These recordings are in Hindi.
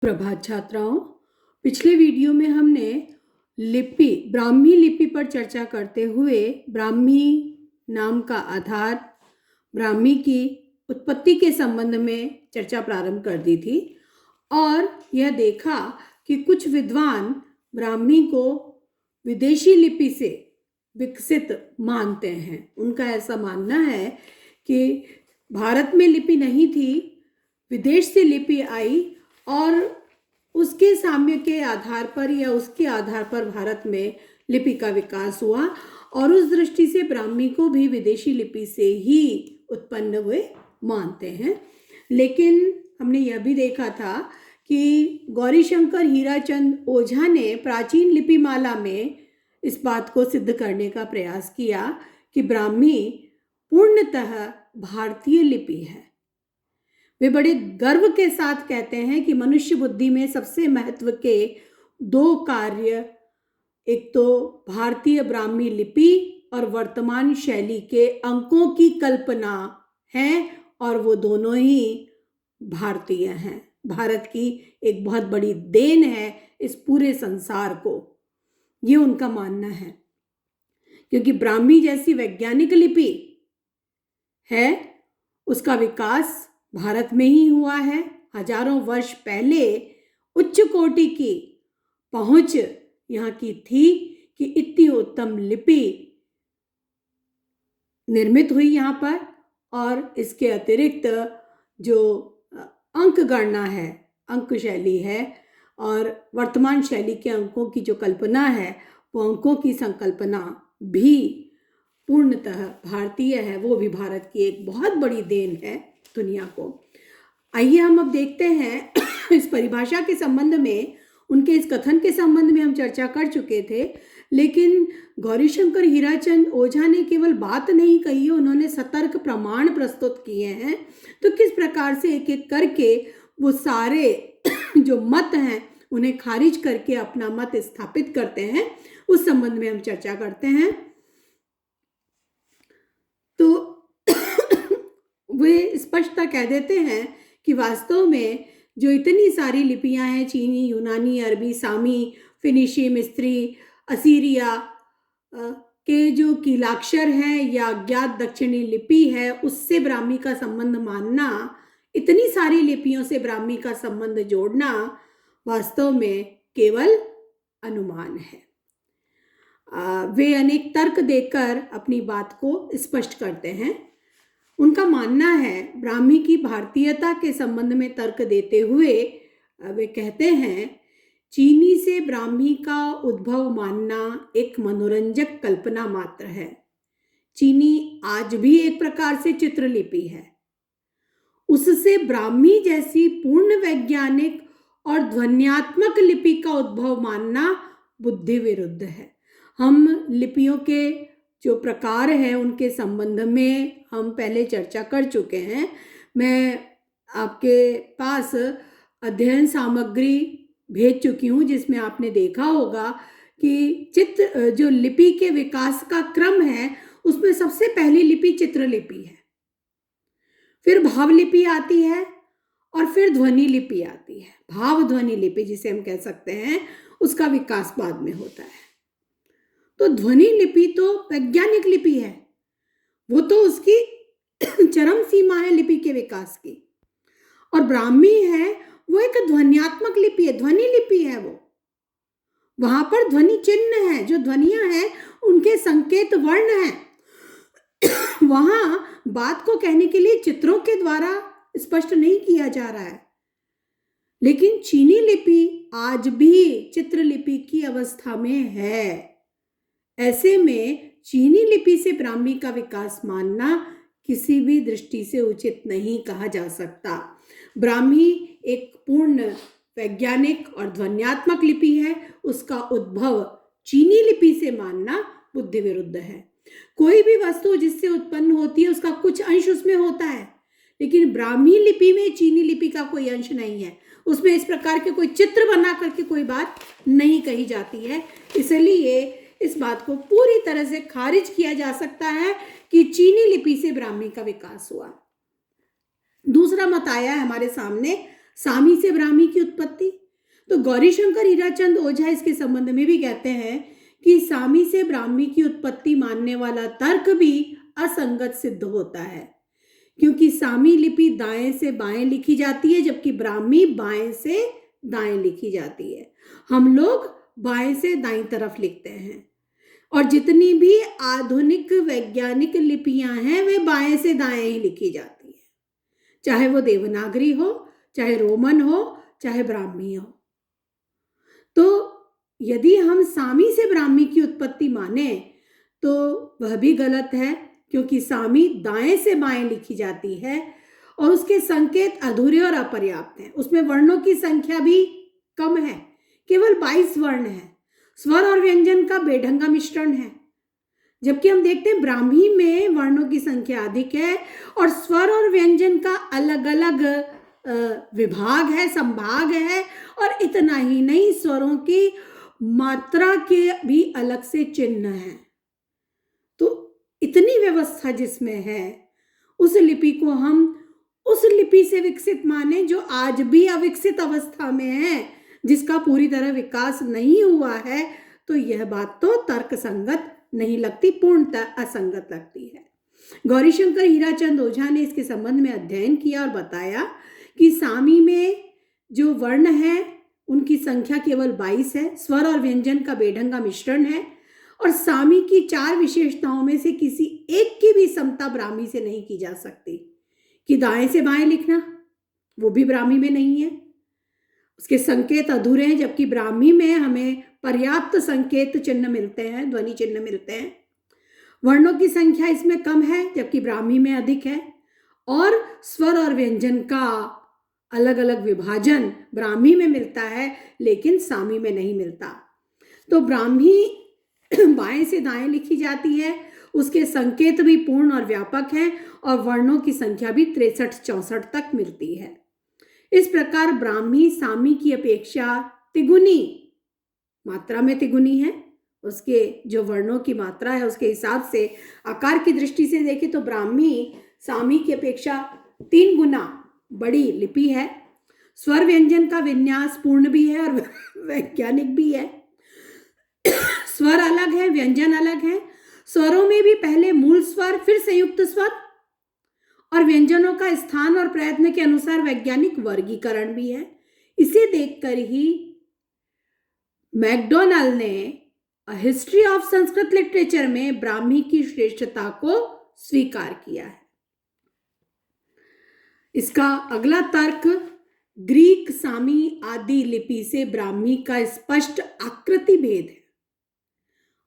प्रभात छात्राओं, पिछले वीडियो में हमने ब्राह्मी लिपि पर चर्चा करते हुए ब्राह्मी नाम का आधार, ब्राह्मी की उत्पत्ति के संबंध में चर्चा प्रारंभ कर दी थी और यह देखा कि कुछ विद्वान ब्राह्मी को विदेशी लिपि से विकसित मानते हैं। उनका ऐसा मानना है कि भारत में लिपि नहीं थी, विदेश से लिपि आई और उसके साम्य के आधार पर या उसके आधार पर भारत में लिपि का विकास हुआ और उस दृष्टि से ब्राह्मी को भी विदेशी लिपि से ही उत्पन्न हुए मानते हैं। लेकिन हमने यह भी देखा था कि गौरीशंकर हीराचंद ओझा ने प्राचीन लिपिमाला में इस बात को सिद्ध करने का प्रयास किया कि ब्राह्मी पूर्णतः भारतीय लिपि है। वे बड़े गर्व के साथ कहते हैं कि मनुष्य बुद्धि में सबसे महत्व के दो कार्य, एक तो भारतीय ब्राह्मी लिपि और वर्तमान शैली के अंकों की कल्पना है और वो दोनों ही भारतीय हैं। भारत की एक बहुत बड़ी देन है इस पूरे संसार को, ये उनका मानना है। क्योंकि ब्राह्मी जैसी वैज्ञानिक लिपि है, उसका विकास भारत में ही हुआ है। हजारों वर्ष पहले उच्च कोटि की पहुंच यहाँ की थी कि इतनी उत्तम लिपि निर्मित हुई यहाँ पर। और इसके अतिरिक्त जो अंक गणना है, अंक शैली है और वर्तमान शैली के अंकों की जो कल्पना है, वो अंकों की संकल्पना भी पूर्णतः भारतीय है। वो भी भारत की एक बहुत बड़ी देन है दुनिया को। आइए हम अब देखते हैं इस परिभाषा के संबंध में, उनके इस कथन के संबंध में हम चर्चा कर चुके थे, लेकिन गौरीशंकर हीराचंद ओझा ने केवल बात नहीं कही, उन्होंने सतर्क प्रमाण प्रस्तुत किए हैं। तो किस प्रकार से एक एक करके वो सारे जो मत हैं उन्हें खारिज करके अपना मत स्थापित करते हैं, उस संबंध में हम चर्चा करते हैं। तो वे स्पष्टता कह देते हैं कि वास्तव में जो इतनी सारी लिपियां हैं, चीनी, यूनानी, अरबी, सामी, फिनिशी, मिस्री, असीरिया के जो कीलाक्षर हैं या अज्ञात दक्षिणी लिपि है, उससे ब्राह्मी का संबंध मानना, इतनी सारी लिपियों से ब्राह्मी का संबंध जोड़ना वास्तव में केवल अनुमान है। वे अनेक तर्क देकर अपनी बात को स्पष्ट करते हैं। उनका मानना है, ब्राह्मी की भारतीयता के संबंध में तर्क देते हुए वे कहते हैं, चीनी से ब्राह्मी का उद्भव मानना एक मनोरंजक कल्पना मात्र है। चीनी आज भी एक प्रकार से चित्रलिपि है। उससे ब्राह्मी जैसी पूर्ण वैज्ञानिक और ध्वन्यात्मक लिपि का उद्भव मानना बुद्धि विरुद्ध है। हम लिपियों के जो प्रकार हैं उनके संबंध में हम पहले चर्चा कर चुके हैं। मैं आपके पास अध्ययन सामग्री भेज चुकी हूँ, जिसमें आपने देखा होगा कि जो लिपि के विकास का क्रम है, उसमें सबसे पहली लिपि चित्रलिपि है, फिर भावलिपि आती है और फिर ध्वनि लिपि आती है। भाव ध्वनि लिपि जिसे हम कह सकते हैं, उसका विकास बाद में होता है। तो ध्वनि लिपि तो वैज्ञानिक लिपि है, वो तो उसकी चरम सीमा है लिपि के विकास की। और ब्राह्मी है, वो एक ध्वन्यात्मक लिपि है, ध्वनि लिपि है। वो वहां पर ध्वनि चिन्ह है, जो ध्वनियां हैं उनके संकेत वर्ण हैं। वहां बात को कहने के लिए चित्रों के द्वारा स्पष्ट नहीं किया जा रहा है। लेकिन चीनी लिपि आज भी चित्रलिपि की अवस्था में है। ऐसे में चीनी लिपि से ब्राह्मी का विकास मानना किसी भी दृष्टि से उचित नहीं कहा जा सकता। ब्राह्मी एक पूर्ण वैज्ञानिक और ध्वन्यात्मक लिपि है, उसका उद्भव चीनी लिपि से मानना बुद्धि विरुद्ध है। कोई भी वस्तु जिससे उत्पन्न होती है, उसका कुछ अंश उसमें होता है, लेकिन ब्राह्मी लिपि में चीनी लिपि का कोई अंश नहीं है। उसमें इस प्रकार के कोई चित्र बना करके कोई बात नहीं कही जाती है। इसलिए इस बात को पूरी तरह से खारिज किया जा सकता है कि चीनी लिपि से ब्राह्मी का विकास हुआ। दूसरा मत आया है हमारे सामने सामी से ब्राह्मी की उत्पत्ति। तो गौरीशंकर हीराचंद ओझा इसके संबंध में भी कहते हैं कि सामी से ब्राह्मी की उत्पत्ति मानने वाला तर्क भी असंगत सिद्ध होता है, क्योंकि सामी लिपि दाएं से बाएं लिखी जाती है जबकि ब्राह्मी बाएं से दाएं लिखी जाती है। हम लोग बाएं से दाईं तरफ लिखते हैं और जितनी भी आधुनिक वैज्ञानिक लिपियां हैं वे बाएं से दाएं ही लिखी जाती है, चाहे वो देवनागरी हो, चाहे रोमन हो, चाहे ब्राह्मी हो। तो यदि हम सामी से ब्राह्मी की उत्पत्ति माने तो वह भी गलत है, क्योंकि सामी दाएं से बाएं लिखी जाती है और उसके संकेत अधूरे और अपर्याप्त हैं। उसमें वर्णों की संख्या भी कम है, केवल 22 वर्ण है। स्वर और व्यंजन का बेढंगा मिश्रण है, जबकि हम देखते हैं ब्राह्मी में वर्णों की संख्या अधिक है और स्वर और व्यंजन का अलग अलग विभाग है, संभाग है, और इतना ही नहीं, स्वरों की मात्रा के भी अलग से चिन्ह हैं। तो इतनी व्यवस्था जिसमें है, उस लिपि को हम उस लिपि से विकसित माने जो आज भी अविकसित अवस्था में है, जिसका पूरी तरह विकास नहीं हुआ है, तो यह बात तो तर्क संगत नहीं लगती, पूर्णतः असंगत लगती है। गौरीशंकर हीराचंद ओझा ने इसके संबंध में अध्ययन किया और बताया कि सामी में जो वर्ण है उनकी संख्या केवल 22 है, स्वर और व्यंजन का बेढंगा मिश्रण है, और सामी की 4 विशेषताओं में से किसी एक की भी समता ब्राह्मी से नहीं की जा सकती। कि दाएं से बाएं लिखना, वो भी ब्राह्मी में नहीं है, उसके संकेत अधूरे हैं, जबकि ब्राह्मी में हमें पर्याप्त संकेत चिन्ह मिलते हैं, ध्वनि चिन्ह मिलते हैं। वर्णों की संख्या इसमें कम है जबकि ब्राह्मी में अधिक है, और स्वर और व्यंजन का अलग अलग विभाजन ब्राह्मी में मिलता है लेकिन सामी में नहीं मिलता। तो ब्राह्मी बाएं से दाएं लिखी जाती है, उसके संकेत भी पूर्ण और व्यापक हैं और वर्णों की संख्या भी 63-64 तक मिलती है। इस प्रकार ब्राह्मी सामी की अपेक्षा तिगुनी मात्रा में तिगुनी है। उसके जो वर्णों की मात्रा है उसके हिसाब से आकार की दृष्टि से देखें तो ब्राह्मी सामी की अपेक्षा 3 गुना बड़ी लिपि है। स्वर व्यंजन का विन्यास पूर्ण भी है और वैज्ञानिक भी है। स्वर अलग है, व्यंजन अलग है। स्वरों में भी पहले मूल स्वर, फिर संयुक्त स्वर, और व्यंजनों का स्थान और प्रयत्न के अनुसार वैज्ञानिक वर्गीकरण भी है। इसे देखकर ही मैकडोनल ने हिस्ट्री ऑफ संस्कृत लिटरेचर में ब्राह्मी की श्रेष्ठता को स्वीकार किया है। इसका अगला तर्क ग्रीक, सामी आदि लिपि से ब्राह्मी का स्पष्ट आकृति भेद है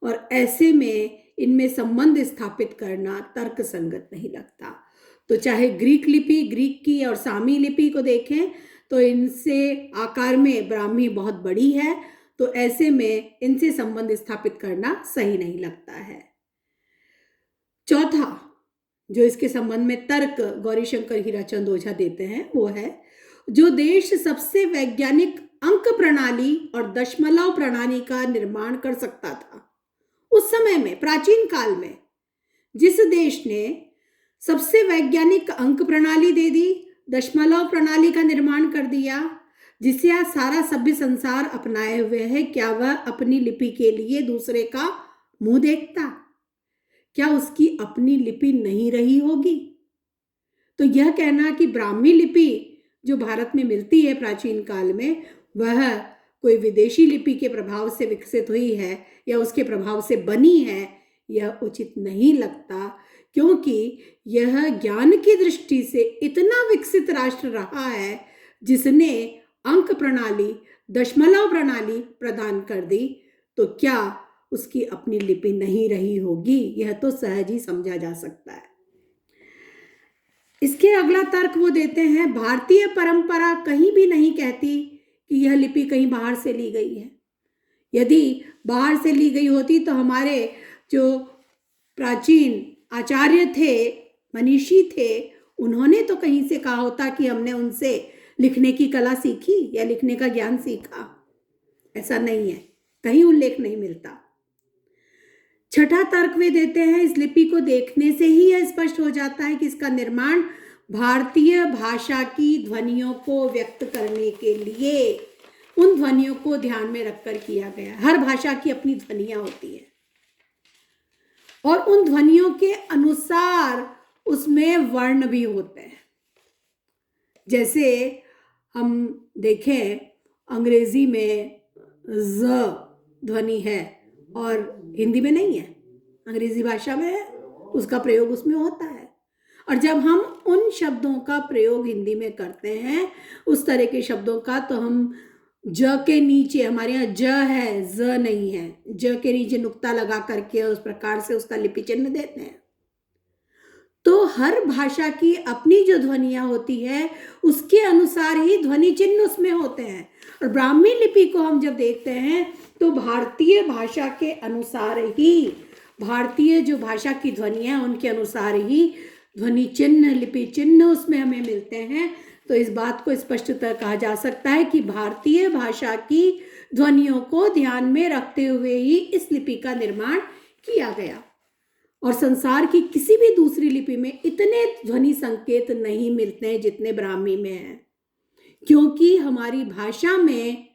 और ऐसे में इनमें संबंध स्थापित करना तर्क संगत नहीं लगता। तो चाहे ग्रीक लिपि, ग्रीक की और सामी लिपि को देखें तो इनसे आकार में ब्राह्मी बहुत बड़ी है, तो ऐसे में इनसे संबंध स्थापित करना सही नहीं लगता है। चौथा जो इसके संबंध में तर्क गौरीशंकर हीराचंद ओझा देते हैं वो है, जो देश सबसे वैज्ञानिक अंक प्रणाली और दशमलव प्रणाली का निर्माण कर सकता था उस समय में, प्राचीन काल में, जिस देश ने सबसे वैज्ञानिक अंक प्रणाली दे दी, दशमलव प्रणाली का निर्माण कर दिया, जिसे आज सारा सभ्य संसार अपनाए हुए है, क्या वह अपनी लिपि के लिए दूसरे का मुंह देखता? क्या उसकी अपनी लिपि नहीं रही होगी? तो यह कहना कि ब्राह्मी लिपि जो भारत में मिलती है प्राचीन काल में, वह कोई विदेशी लिपि के प्रभाव से विकसित हुई है या उसके प्रभाव से बनी है, यह उचित नहीं लगता, क्योंकि यह ज्ञान की दृष्टि से इतना विकसित राष्ट्र रहा है जिसने अंक प्रणाली, दशमलव प्रणाली प्रदान कर दी, तो क्या उसकी अपनी लिपि नहीं रही होगी? यह तो सहज ही समझा जा सकता है। इसके अगला तर्क वो देते हैं, भारतीय परंपरा कहीं भी नहीं कहती कि यह लिपि कहीं बाहर से ली गई है। यदि बाहर से ली गई होती तो हमारे जो प्राचीन आचार्य थे, मनीषी थे, उन्होंने तो कहीं से कहा होता कि हमने उनसे लिखने की कला सीखी या लिखने का ज्ञान सीखा। ऐसा नहीं है, कहीं उल्लेख नहीं मिलता। छठा तर्क वे देते हैं, इस लिपि को देखने से ही यह स्पष्ट हो जाता है कि इसका निर्माण भारतीय भाषा की ध्वनियों को व्यक्त करने के लिए उन ध्वनियों को ध्यान में रखकर किया गया। हर भाषा की अपनी ध्वनियां होती है और उन ध्वनियों के अनुसार उसमें वर्ण भी होते हैं। जैसे हम देखें, अंग्रेजी में ज ध्वनि है और हिंदी में नहीं है, अंग्रेजी भाषा में है, उसका प्रयोग उसमें होता है। और जब हम उन शब्दों का प्रयोग हिंदी में करते हैं, उस तरह के शब्दों का, तो हम ज के नीचे, हमारे यहाँ ज है, ज नहीं है, ज के नीचे नुक्ता लगा करके उस प्रकार से उसका लिपि चिन्ह देते हैं। तो हर भाषा की अपनी जो ध्वनियां होती है उसके अनुसार ही ध्वनि चिन्ह उसमें होते हैं। और ब्राह्मी लिपि को हम जब देखते हैं तो भारतीय भाषा के अनुसार ही, भारतीय जो भाषा की ध्वनियां उनके अनुसार ही ध्वनि चिन्ह, लिपि चिन्ह उसमें हमें मिलते हैं। तो इस बात को स्पष्टतः कहा जा सकता है कि भारतीय भाषा की ध्वनियों को ध्यान में रखते हुए ही इस लिपि का निर्माण किया गया। और संसार की किसी भी दूसरी लिपि में इतने ध्वनि संकेत नहीं मिलते हैं जितने ब्राह्मी में हैं, क्योंकि हमारी भाषा में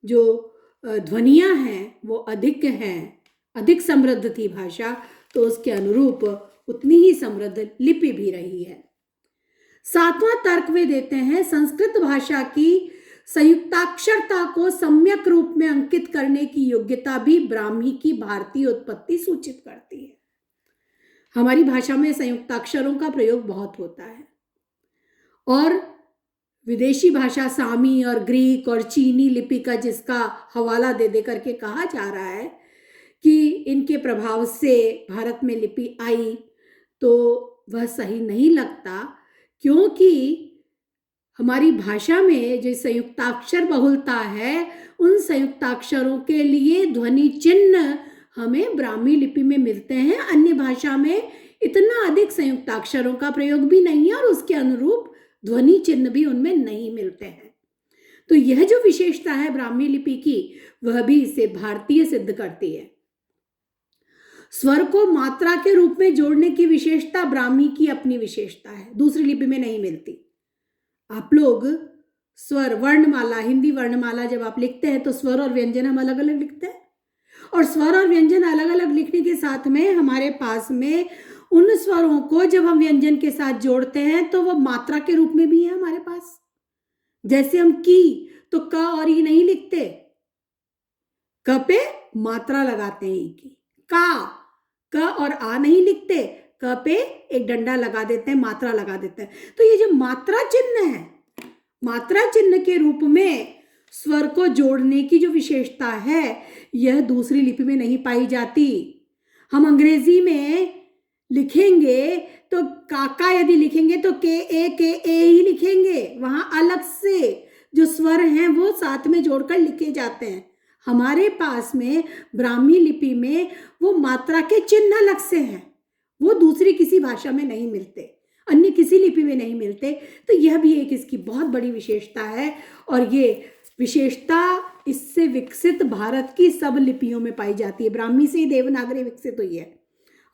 जो ध्वनियां हैं वो अधिक हैं, अधिक समृद्ध थी भाषा, तो उसके अनुरूप उतनी ही समृद्ध लिपि भी रही है। सातवां तर्क वे देते हैं, संस्कृत भाषा की संयुक्ताक्षरता को सम्यक रूप में अंकित करने की योग्यता भी ब्राह्मी की भारतीय उत्पत्ति सूचित करती है। हमारी भाषा में संयुक्ताक्षरों का प्रयोग बहुत होता है और विदेशी भाषा सामी और ग्रीक और चीनी लिपि का जिसका हवाला दे दे करके कहा जा रहा है कि इनके प्रभाव से भारत में लिपि आई, तो वह सही नहीं लगता, क्योंकि हमारी भाषा में जो संयुक्ताक्षर बहुलता है, उन संयुक्ताक्षरों के लिए ध्वनि चिन्ह हमें ब्राह्मी लिपि में मिलते हैं। अन्य भाषा में इतना अधिक संयुक्ताक्षरों का प्रयोग भी नहीं है और उसके अनुरूप ध्वनि चिन्ह भी उनमें नहीं मिलते हैं। तो यह जो विशेषता है ब्राह्मी लिपि की, वह भी इसे भारतीय सिद्ध करती है। स्वर को मात्रा के रूप में जोड़ने की विशेषता ब्राह्मी की अपनी विशेषता है, दूसरी लिपि में नहीं मिलती। आप लोग स्वर वर्णमाला, हिंदी वर्णमाला जब आप लिखते हैं तो स्वर और व्यंजन हम अलग अलग लिखते हैं, और स्वर और व्यंजन अलग अलग लिखने के साथ में हमारे पास में उन स्वरों को जब हम व्यंजन के साथ जोड़ते हैं तो वह मात्रा के रूप में भी है हमारे पास। जैसे हम की तो क और ई नहीं लिखते, क पे मात्रा लगाते हैं ई की। क और आ नहीं लिखते, क पे एक डंडा लगा देते हैं, मात्रा लगा देते हैं। तो ये जो मात्रा चिन्ह है, मात्रा चिन्ह के रूप में स्वर को जोड़ने की जो विशेषता है, यह दूसरी लिपि में नहीं पाई जाती। हम अंग्रेजी में लिखेंगे तो काका यदि लिखेंगे तो के ए ही लिखेंगे, वहां अलग से जो स्वर हैं वो साथ में जोड़कर लिखे जाते हैं। हमारे पास में ब्राह्मी लिपि में वो मात्रा के चिन्ह अलग से हैं, वो दूसरी किसी भाषा में नहीं मिलते, अन्य किसी लिपि में नहीं मिलते। तो यह भी एक इसकी बहुत बड़ी विशेषता है, और ये विशेषता इससे विकसित भारत की सब लिपियों में पाई जाती है। ब्राह्मी से ही देवनागरी विकसित हुई है,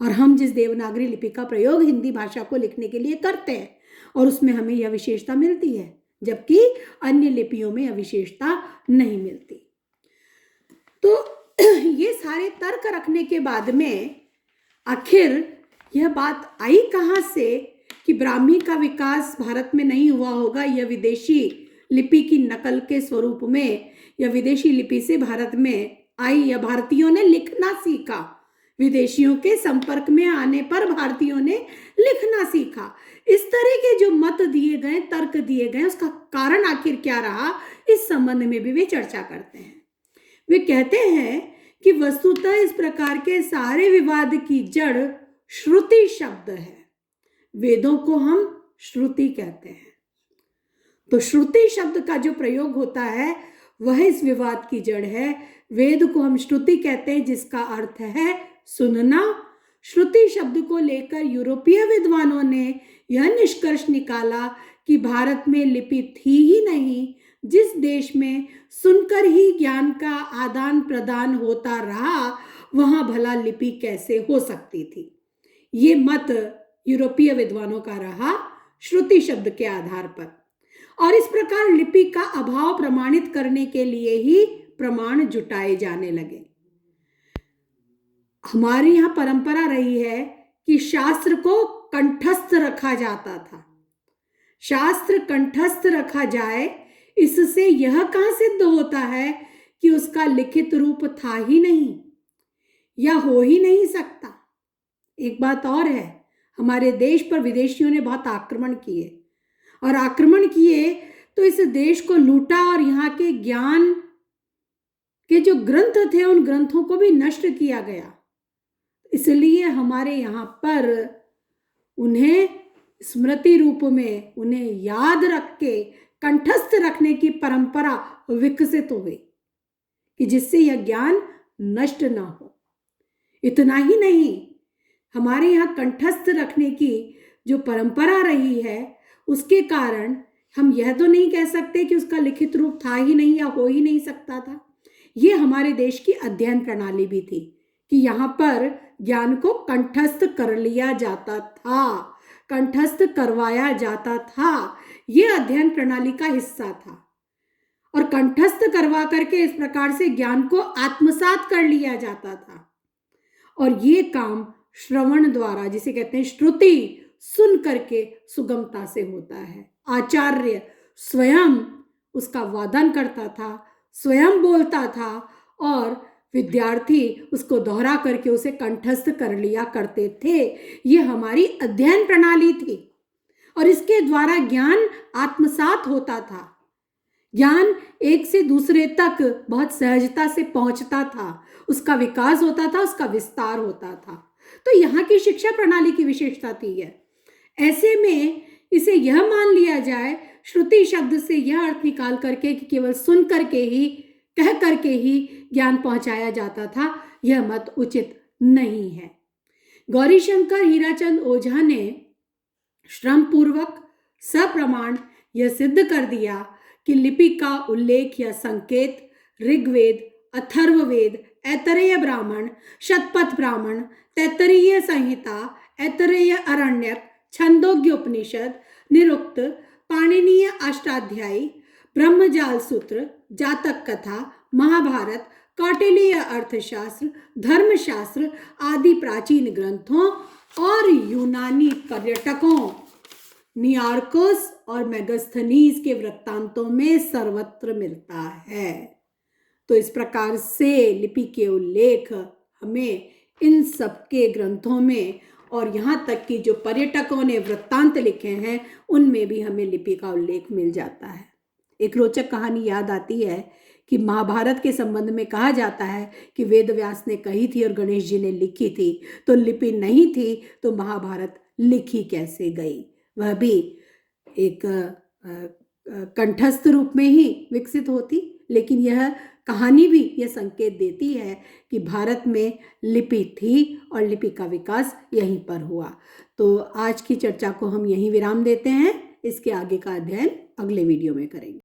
और हम जिस देवनागरी लिपि का प्रयोग हिंदी भाषा को लिखने के लिए करते हैं, और उसमें हमें यह विशेषता मिलती है, जबकि अन्य लिपियों में यह विशेषता नहीं मिलती। तो ये सारे तर्क रखने के बाद में आखिर यह बात आई कहाँ से कि ब्राह्मी का विकास भारत में नहीं हुआ होगा, यह विदेशी लिपि की नकल के स्वरूप में या विदेशी लिपि से भारत में आई, या भारतीयों ने लिखना सीखा, विदेशियों के संपर्क में आने पर भारतीयों ने लिखना सीखा। इस तरह के जो मत दिए गए, तर्क दिए गए, उसका कारण आखिर क्या रहा, इस संबंध में भी वे चर्चा करते हैं। वे कहते हैं कि वस्तुतः इस प्रकार के सारे विवाद की जड़ श्रुति शब्द है। वेदों को हम श्रुति कहते हैं, तो श्रुति शब्द का जो प्रयोग होता है वह इस विवाद की जड़ है। वेद को हम श्रुति कहते हैं, जिसका अर्थ है सुनना। श्रुति शब्द को लेकर यूरोपीय विद्वानों ने यह निष्कर्ष निकाला कि भारत में लिपि थी ही नहीं, जिस देश में सुनकर ही ज्ञान का आदान प्रदान होता रहा, वहां भला लिपि कैसे हो सकती थी। ये मत यूरोपीय विद्वानों का रहा श्रुति शब्द के आधार पर। और इस प्रकार लिपि का अभाव प्रमाणित करने के लिए ही प्रमाण जुटाए जाने लगे। हमारे यहाँ परंपरा रही है कि शास्त्र को कंठस्थ रखा जाता था। शास्त्र कंठस्थ रखा जाए, इससे यह कहां सिद्ध होता है कि उसका लिखित रूप था ही नहीं या हो ही नहीं सकता। एक बात और है, हमारे देश पर विदेशियों ने बहुत आक्रमण किए और आक्रमण किए तो इस देश को लूटा और यहाँ के ज्ञान के जो ग्रंथ थे उन ग्रंथों को भी नष्ट किया गया। इसलिए हमारे यहाँ पर उन्हें स्मृति रूप में उन्हें याद रख के कंठस्थ रखने की परंपरा विकसित हो गई कि जिससे यह ज्ञान नष्ट ना हो। इतना ही नहीं, हमारे यहाँ कंठस्थ रखने की जो परंपरा रही है उसके कारण हम यह तो नहीं कह सकते कि उसका लिखित रूप था ही नहीं या हो ही नहीं सकता था। ये हमारे देश की अध्ययन प्रणाली भी थी कि यहाँ पर ज्ञान को कंठस्थ कर लिया जाता था, कंठस्थ करवाया जाता था। ये अध्ययन प्रणाली का हिस्सा था और कंठस्थ करवा करके इस प्रकार से ज्ञान को आत्मसात कर लिया जाता था। और ये काम श्रवण द्वारा, जिसे कहते हैं श्रुति, सुन करके सुगमता से होता है। आचार्य स्वयं उसका वादन करता था, स्वयं बोलता था और विद्यार्थी उसको दोहरा करके उसे कंठस्थ कर लिया करते थे। ये हमारी अध्ययन प्रणाली थी और इसके द्वारा ज्ञान आत्मसात होता था। ज्ञान एक से दूसरे तक बहुत सहजता से पहुंचता था, उसका विकास होता था, उसका विस्तार होता था। तो यहाँ की शिक्षा प्रणाली की विशेषता थी है। ऐसे में इसे यह मान लिया जाए, श्रुति शब्द से यह अर्थ निकाल करके कि केवल सुन करके ही, कह करके ही ज्ञान पहुंचाया जाता था, यह मत उचित नहीं है। गौरीशंकर हीराचंद ओझा ने श्रम पूर्वक सप्रमाण यह सिद्ध कर दिया कि लिपि का उल्लेख या संकेत ऋग्वेद, अथर्ववेद, ऐतरेय ब्राह्मण, शतपथ ब्राह्मण, तैत्तरीय संहिता, ऐतरेय अरण्यक, छंदोग्य उपनिषद, निरुक्त, पाणिनीय अष्टाध्यायी, ब्रह्मजाल सूत्र, जातक कथा, महाभारत, कौटिल्य अर्थशास्त्र, धर्मशास्त्र आदि प्राचीन ग्रंथों और यूनानी पर्यटकों नियार्कोस और मेगास्थनीज के वृत्तांतों में सर्वत्र मिलता है। तो इस प्रकार से लिपि के उल्लेख हमें इन सबके ग्रंथों में और यहाँ तक कि जो पर्यटकों ने वृत्तांत लिखे हैं उनमें भी हमें लिपि का उल्लेख मिल जाता है। एक रोचक कहानी याद आती है कि महाभारत के संबंध में कहा जाता है कि वेद व्यास ने कही थी और गणेश जी ने लिखी थी, तो लिपि नहीं थी तो महाभारत लिखी कैसे गई? वह भी एक कंठस्थ रूप में ही विकसित होती। लेकिन यह कहानी भी यह संकेत देती है कि भारत में लिपि थी और लिपि का विकास यहीं पर हुआ। तो आज की चर्चा को हम यहीं विराम देते हैं। इसके आगे का अध्ययन अगले वीडियो में करेंगे।